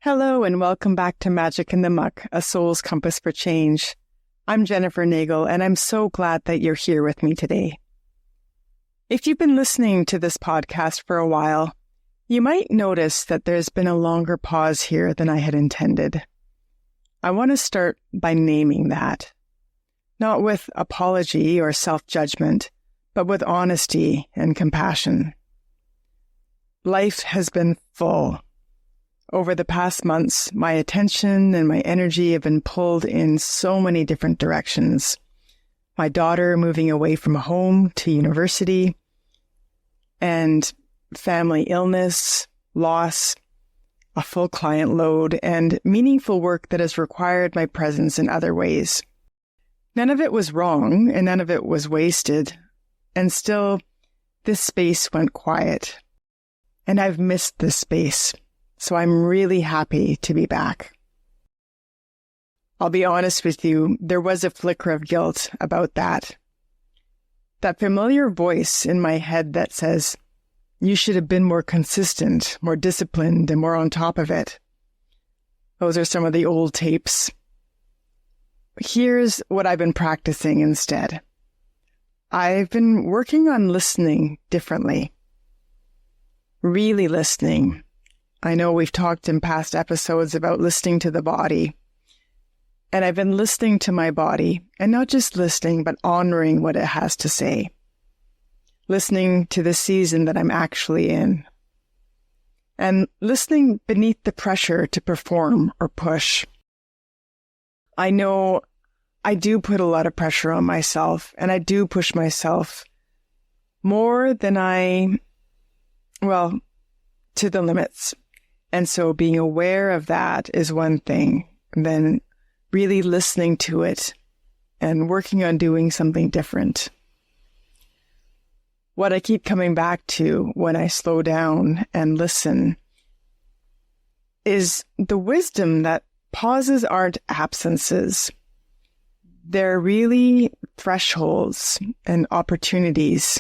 Hello and welcome back to Magic in the Muck, a soul's compass for change. I'm Jennifer Nagel and I'm so glad that you're here with me today. If you've been listening to this podcast for a while, you might notice that there's been a longer pause here than I had intended. I want to start by naming that, not with apology or self-judgment, but with honesty and compassion. Life has been full. Over the past months, my attention and my energy have been pulled in so many different directions. My daughter moving away from home to university, and family illness, loss, a full client load, and meaningful work that has required my presence in other ways. None of it was wrong, and none of it was wasted. And still, this space went quiet. And I've missed this space. So I'm really happy to be back. I'll be honest with you, there was a flicker of guilt about that. That familiar voice in my head that says, you should have been more consistent, more disciplined, and more on top of it. Those are some of the old tapes. Here's what I've been practicing instead. I've been working on listening differently. Really listening. I know we've talked in past episodes about listening to the body. And I've been listening to my body, and not just listening, but honoring what it has to say. Listening to the season that I'm actually in. And listening beneath the pressure to perform or push. I know I do put a lot of pressure on myself, and I do push myself more than to the limits. And so being aware of that is one thing, and then really listening to it and working on doing something different. What I keep coming back to when I slow down and listen is the wisdom that pauses aren't absences. They're really thresholds and opportunities.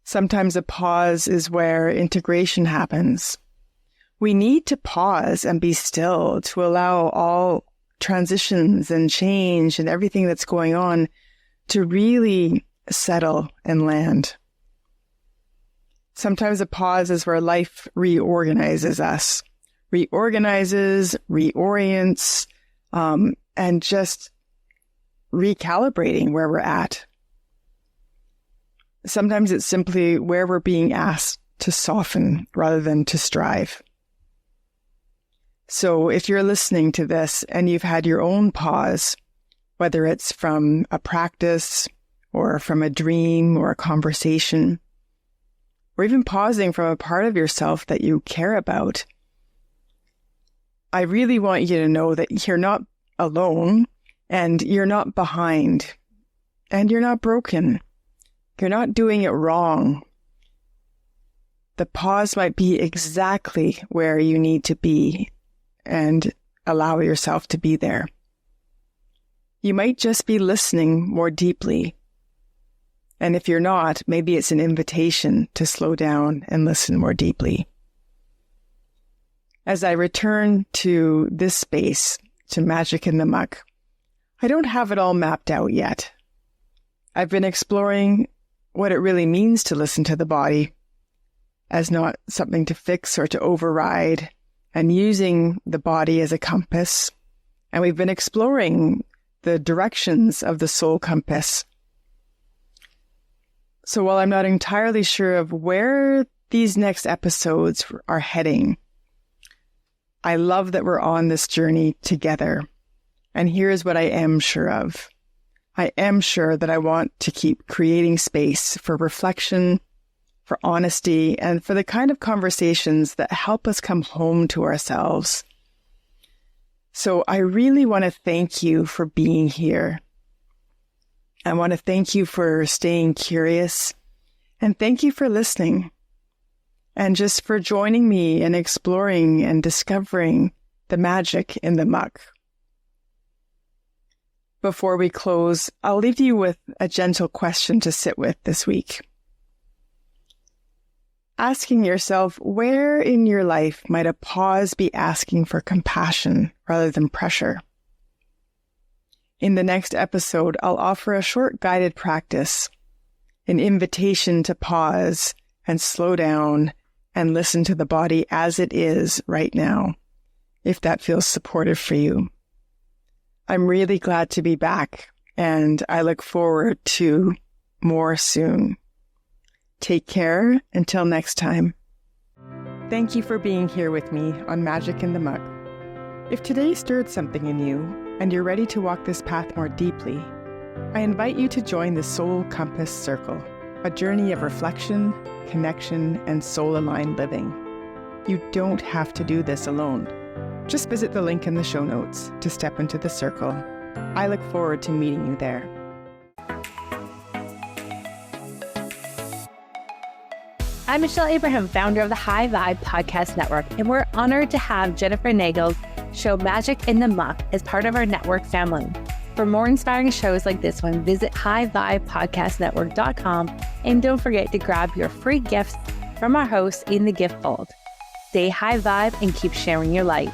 Sometimes a pause is where integration happens. We need to pause and be still to allow all transitions and change and everything that's going on to really settle and land. Sometimes a pause is where life reorganizes us, reorients, and just recalibrating where we're at. Sometimes it's simply where we're being asked to soften rather than to strive. So if you're listening to this and you've had your own pause, whether it's from a practice or from a dream or a conversation, or even pausing from a part of yourself that you care about, I really want you to know that you're not alone and you're not behind and you're not broken. You're not doing it wrong. The pause might be exactly where you need to be and allow yourself to be there. You might just be listening more deeply. And if you're not, maybe it's an invitation to slow down and listen more deeply. As I return to this space, to Magic in the Muck, I don't have it all mapped out yet. I've been exploring what it really means to listen to the body as not something to fix or to override, and using the body as a compass. And we've been exploring the directions of the soul compass. So while I'm not entirely sure of where these next episodes are heading, I love that we're on this journey together. And here's what I am sure of. I am sure that I want to keep creating space for reflection, for honesty, and for the kind of conversations that help us come home to ourselves. So I really want to thank you for being here. I want to thank you for staying curious, and thank you for listening, and just for joining me and exploring and discovering the magic in the muck. Before we close, I'll leave you with a gentle question to sit with this week. asking yourself, where in your life might a pause be asking for compassion rather than pressure? In the next episode, I'll offer a short guided practice, an invitation to pause and slow down and listen to the body as it is right now, if that feels supportive for you. I'm really glad to be back, and I look forward to more soon. Take care until next time. Thank you for being here with me on Magic in the Muck. If today stirred something in you and you're ready to walk this path more deeply, I invite you to join the Soul Compass Circle, a journey of reflection, connection, and soul-aligned living. You don't have to do this alone. Just visit the link in the show notes to step into the circle. I look forward to meeting you there. I'm Michelle Abraham, founder of the HighVibe Podcast Network, and we're honored to have Jennifer Nagel's show Magic in the Muck as part of our network family. For more inspiring shows like this one, visit HighVibePodcastNetwork.com, and don't forget to grab your free gifts from our hosts in the gift fold. Stay high vibe and keep sharing your light.